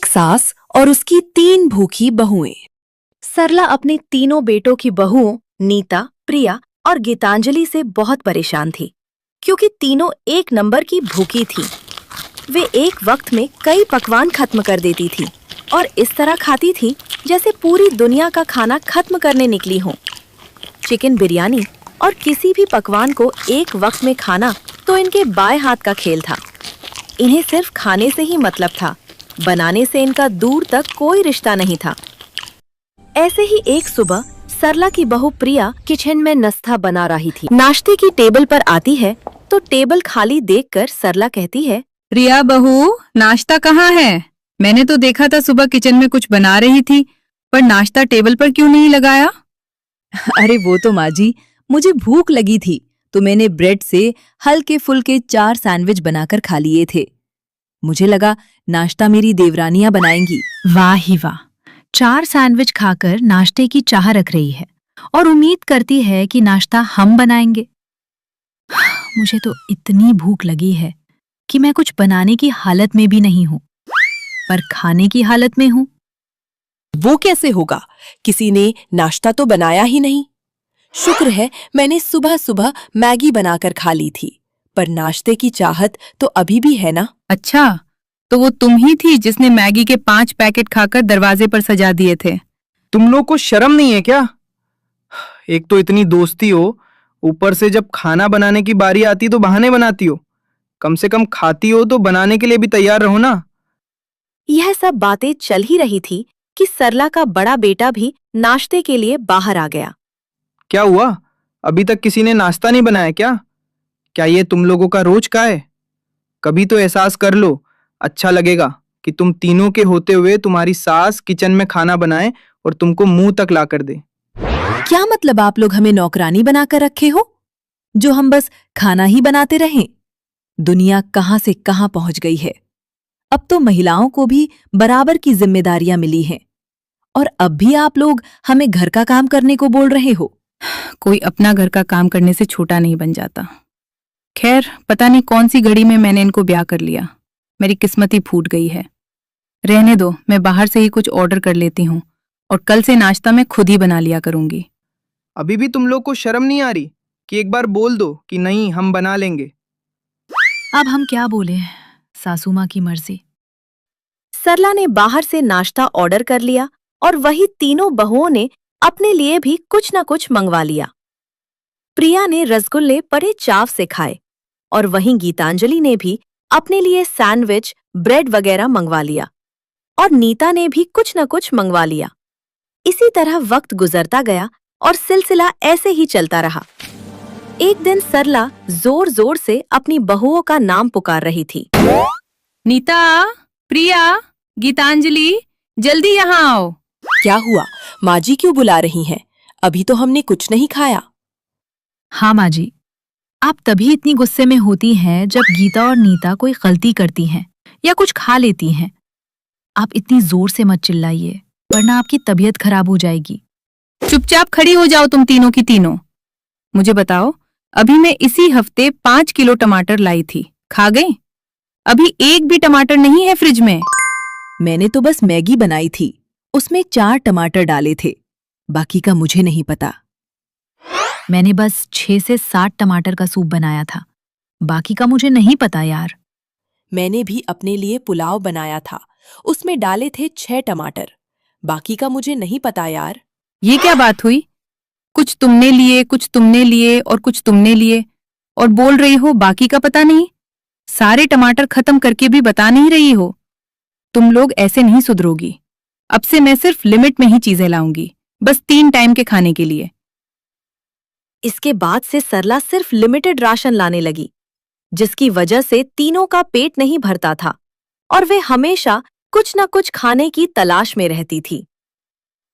एक सास और उसकी 3 भूखी बहुएं। सरला अपने तीनों बेटों की बहुओं नीता, प्रिया और गीतांजलि से बहुत परेशान थी, क्योंकि तीनों एक नंबर की भूखी थीं। वे एक वक्त में कई पकवान खत्म कर देती थी और इस तरह खाती थी जैसे पूरी दुनिया का खाना खत्म करने निकली हों। चिकन बिरयानी और किसी भी पकवान को एक वक्त में खाना तो इनके बाएं हाथ का खेल था। इन्हें सिर्फ खाने से ही मतलब था, बनाने से इनका दूर तक कोई रिश्ता नहीं था। ऐसे ही एक सुबह सरला की बहू प्रिया किचन में नाश्ता बना रही थी। नाश्ते की टेबल पर आती है तो टेबल खाली देखकर सरला कहती है, प्रिया बहू, नाश्ता कहाँ है? मैंने तो देखा था सुबह किचन में कुछ बना रही थी, पर नाश्ता टेबल पर क्यों नहीं लगाया? अरे वो तो माँ जी, मुझे भूख लगी थी तो मैंने ब्रेड से हल्के फुल्के 4 सैंडविच बनाकर खा लिए थे। मुझे लगा नाश्ता मेरी देवरानियां बनाएंगी। वाह ही वाह, 4 सैंडविच खाकर नाश्ते की चाह रख रही है और उम्मीद करती है कि नाश्ता हम बनाएंगे। मुझे तो इतनी भूख लगी है कि मैं कुछ बनाने की हालत में भी नहीं हूँ, पर खाने की हालत में हूँ। वो कैसे होगा? किसी ने नाश्ता तो बनाया ही नहीं। शुक्र है मैंने सुबह सुबह मैगी बनाकर खा ली थी, पर नाश्ते की चाहत तो अभी भी है ना। अच्छा, तो वो तुम ही थी जिसने मैगी के 5 पैकेट खाकर दरवाजे पर सजा दिए थे। तुम लोग को शर्म नहीं है क्या? एक तो इतनी दोस्ती हो, ऊपर से जब खाना बनाने की बारी आती तो बहाने बनाती हो। कम से कम खाती हो तो बनाने के लिए भी तैयार रहो ना। यह सब बातें चल ही रही थी कि सरला का बड़ा बेटा भी नाश्ते के लिए बाहर आ गया। क्या हुआ? अभी तक किसी ने नाश्ता नहीं बनाया क्या? क्या ये तुम लोगों का रोज का है? कभी तो एहसास कर लो, अच्छा लगेगा कि तुम तीनों के होते हुए तुम्हारी सास किचन में खाना बनाए और तुमको मुंह तक ला कर दे। क्या मतलब आप लोग हमें नौकरानी बनाकर रखे हो, जो हम बस खाना ही बनाते रहें? दुनिया कहाँ से कहाँ पहुंच गई है। अब तो महिलाओं को भी बराबर की जिम्मेदारियां मिली हैं, और अब भी आप लोग हमें घर का काम करने को बोल रहे हो। कोई अपना घर का काम करने से छोटा नहीं बन जाता। खैर, पता नहीं कौन सी घड़ी में मैंने इनको ब्याह कर लिया। मेरी किस्मत ही फूट गई है। रहने दो, मैं बाहर से ही कुछ ऑर्डर कर लेती हूँ और कल से नाश्ता मैं खुद ही बना लिया करूंगी। अभी भी तुम लोग को शर्म नहीं आ रही कि एक बार बोल दो कि नहीं, हम बना लेंगे। अब हम क्या बोले, सासू माँ की मर्जी। सरला ने बाहर से नाश्ता ऑर्डर कर लिया और वही तीनों बहुओं ने अपने लिए भी कुछ न कुछ मंगवा लिया। प्रिया ने रसगुल्ले बड़े चाव से खाए और वहीं गीतांजलि ने भी अपने लिए सैंडविच, ब्रेड वगैरह मंगवा लिया और नीता ने भी कुछ न कुछ मंगवा लिया। इसी तरह वक्त गुजरता गया और सिलसिला ऐसे ही चलता रहा। एक दिन सरला जोर जोर से अपनी बहुओं का नाम पुकार रही थी। नीता, प्रिया, गीतांजलि, जल्दी यहाँ आओ। क्या हुआ? माँ जी क्यों बुला रही हैं? अभी तो हमने कुछ नहीं खाया। हाँ माँ जी, आप तभी इतनी गुस्से में होती हैं जब गीता और नीता कोई गलती करती हैं या कुछ खा लेती हैं। आप इतनी जोर से मत चिल्लाइए, वरना आपकी तबीयत खराब हो जाएगी। चुपचाप खड़ी हो जाओ तुम तीनों की तीनों। मुझे बताओ, अभी मैं इसी हफ्ते 5 किलो टमाटर लाई थी, खा गई? अभी एक भी टमाटर नहीं है फ्रिज में। मैंने तो बस मैगी बनाई थी, उसमें 4 टमाटर डाले थे, बाकी का मुझे नहीं पता। मैंने बस 6 से 7 टमाटर का सूप बनाया था, बाकी का मुझे नहीं पता यार। मैंने भी अपने लिए पुलाव बनाया था, उसमें डाले थे 6 टमाटर, बाकी का मुझे नहीं पता यार। ये क्या बात हुई? कुछ तुमने लिए, कुछ तुमने लिए और कुछ तुमने लिए, और बोल रही हो बाकी का पता नहीं। सारे टमाटर खत्म करके भी बता नहीं रही हो। तुम लोग ऐसे नहीं सुधरोगी। अब से मैं सिर्फ लिमिट में ही चीजें लाऊंगी, बस 3 टाइम के खाने के लिए। इसके बाद से सरला सिर्फ लिमिटेड राशन लाने लगी, जिसकी वजह से तीनों का पेट नहीं भरता था और वे हमेशा कुछ न कुछ खाने की तलाश में रहती थी।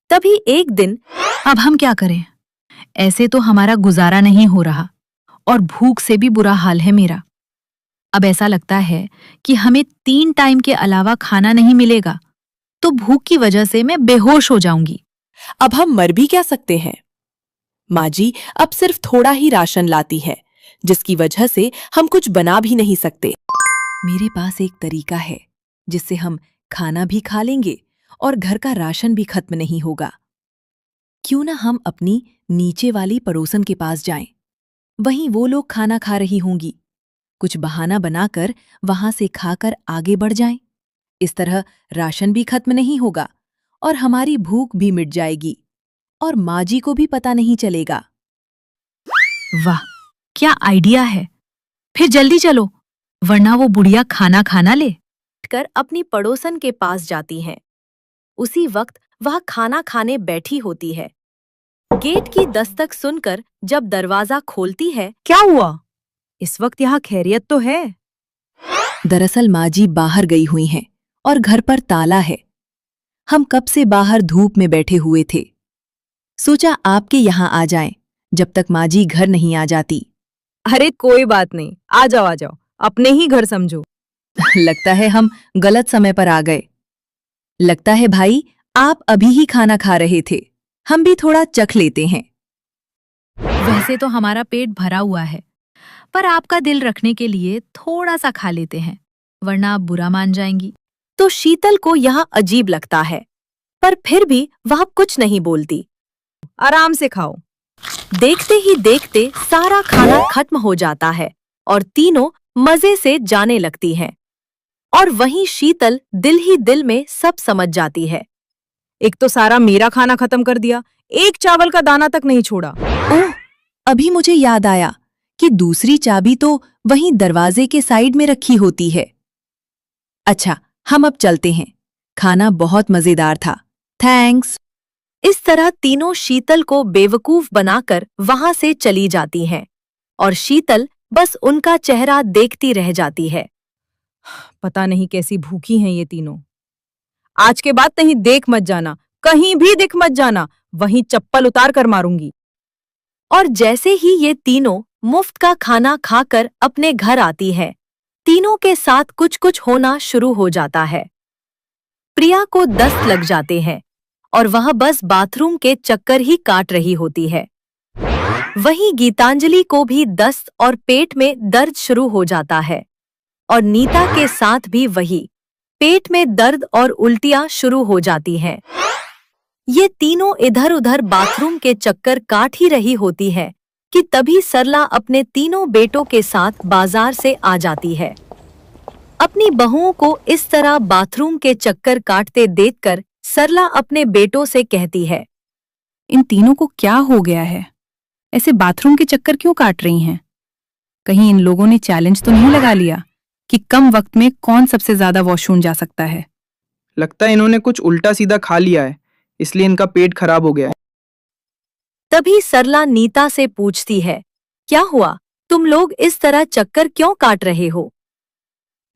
तभी एक दिन, अब हम क्या करें? ऐसे तो हमारा गुजारा नहीं हो रहा और भूख से भी बुरा हाल है मेरा। अब ऐसा लगता है कि हमें 3 टाइम के अलावा खाना नहीं मिलेगा, तो भूख की वजह से मैं बेहोश हो जाऊंगी। अब हम मर भी क्या सकते हैं? माँ जी अब सिर्फ थोड़ा ही राशन लाती है, जिसकी वजह से हम कुछ बना भी नहीं सकते। मेरे पास एक तरीका है जिससे हम खाना भी खा लेंगे और घर का राशन भी खत्म नहीं होगा। क्यों ना हम अपनी नीचे वाली पड़ोसन के पास जाएं? वहीं वो लोग खाना खा रही होंगी। कुछ बहाना बनाकर वहां से खाकर आगे बढ़ जाएं। इस तरह राशन भी खत्म नहीं होगा और हमारी भूख भी मिट जाएगी और माँ जी को भी पता नहीं चलेगा। वाह, क्या आइडिया है। फिर जल्दी चलो, वरना वो बुढ़िया खाना खाना ले। कर अपनी पड़ोसन के पास जाती हैं। उसी वक्त वह खाना खाने बैठी होती है। गेट की दस्तक सुनकर जब दरवाजा खोलती है, क्या हुआ? इस वक्त यहाँ खैरियत तो है? दरअसल माँ जी बाहर गई हुई हैं और घर पर ताला है। हम कब से बाहर धूप में बैठे हुए थे। सोचा आपके यहाँ आ जाएं, जब तक माँ जी घर नहीं आ जाती। अरे कोई बात नहीं, आ जाओ, अपने ही घर समझो। लगता है हम गलत समय पर आ गए। लगता है भाई आप अभी ही खाना खा रहे थे, हम भी थोड़ा चख लेते हैं। वैसे तो हमारा पेट भरा हुआ है, पर आपका दिल रखने के लिए थोड़ा सा खा लेते हैं, वरना आप बुरा मान जाएंगी। तो शीतल को यह अजीब लगता है, पर फिर भी वह कुछ नहीं बोलती। आराम से खाओ। देखते ही देखते सारा खाना खत्म हो जाता है और तीनों मजे से जाने लगती हैं। और वहीं शीतल दिल ही दिल में सब समझ जाती है। एक तो सारा मेरा खाना खत्म कर दिया, एक चावल का दाना तक नहीं छोड़ा। ओह, अभी मुझे याद आया कि दूसरी चाबी तो वहीं दरवाजे के साइड में रखी होती है। अच्छा, हम अब चलते हैं। खाना बहुत मजेदार था, थैंक्स। इस तरह तीनों शीतल को बेवकूफ बनाकर वहां से चली जाती हैं और शीतल बस उनका चेहरा देखती रह जाती है। पता नहीं कैसी भूखी हैं ये तीनों। आज के बाद कहीं देख मत जाना, कहीं भी दिख मत जाना, वहीं चप्पल उतार कर मारूंगी। और जैसे ही ये तीनों मुफ्त का खाना खाकर अपने घर आती है, तीनों के साथ कुछ कुछ होना शुरू हो जाता है। प्रिया को दस्त लग जाते हैं और वह बस बाथरूम के चक्कर ही काट रही होती है। वहीं गीतांजलि को भी दस्त और पेट में दर्द शुरू हो जाता है और नीता के साथ भी वही, पेट में दर्द और उल्टियां शुरू हो जाती हैं। ये तीनों इधर उधर बाथरूम के चक्कर काट ही रही होती है कि तभी सरला अपने तीनों बेटों के साथ बाजार से आ जाती है। अपनी बहुओं को इस तरह बाथरूम के चक्कर काटते देखकर सरला अपने बेटों से कहती है, इन तीनों को क्या हो गया है? ऐसे बाथरूम के चक्कर क्यों काट रही हैं? कहीं इन लोगों ने चैलेंज तो नहीं लगा लिया कि कम वक्त में कौन सबसे ज्यादा वॉशरूम जा सकता है? लगता है इन्होंने कुछ उल्टा सीधा खा लिया है, इसलिए इनका पेट खराब हो गया है। तभी सरला नीता से पूछती है, क्या हुआ, तुम लोग इस तरह चक्कर क्यों काट रहे हो?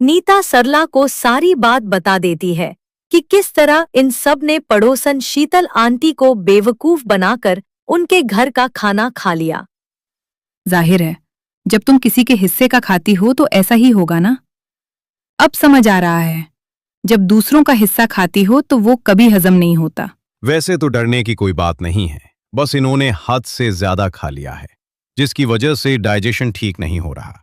नीता सरला को सारी बात बता देती है कि किस तरह इन सब ने पड़ोसन शीतल आंटी को बेवकूफ बनाकर उनके घर का खाना खा लिया। जाहिर है, जब तुम किसी के हिस्से का खाती हो तो ऐसा ही होगा ना। अब समझ आ रहा है, जब दूसरों का हिस्सा खाती हो तो वो कभी हजम नहीं होता। वैसे तो डरने की कोई बात नहीं है, बस इन्होंने हद से ज्यादा खा लिया है, जिसकी वजह से डाइजेशन ठीक नहीं हो रहा।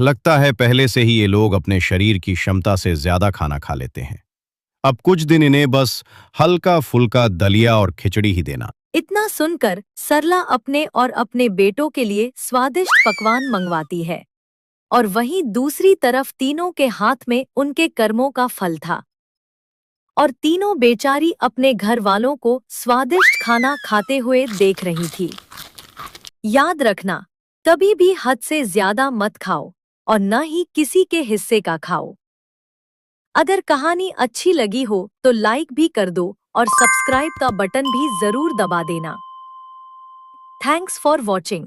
लगता है पहले से ही ये लोग अपने शरीर की क्षमता से ज्यादा खाना खा लेते हैं। अब कुछ दिन इन्हें बस हल्का फुल्का दलिया और खिचड़ी ही देना। इतना सुनकर सरला अपने और अपने बेटों के लिए स्वादिष्ट पकवान मंगवाती है और वहीं दूसरी तरफ तीनों के हाथ में उनके कर्मों का फल था और तीनों बेचारी अपने घर वालों को स्वादिष्ट खाना खाते हुए देख रही थी। याद रखना, कभी भी हद से ज्यादा मत खाओ और न ही किसी के हिस्से का खाओ। अगर कहानी अच्छी लगी हो तो लाइक भी कर दो और सब्सक्राइब का बटन भी जरूर दबा देना। Thanks for watching.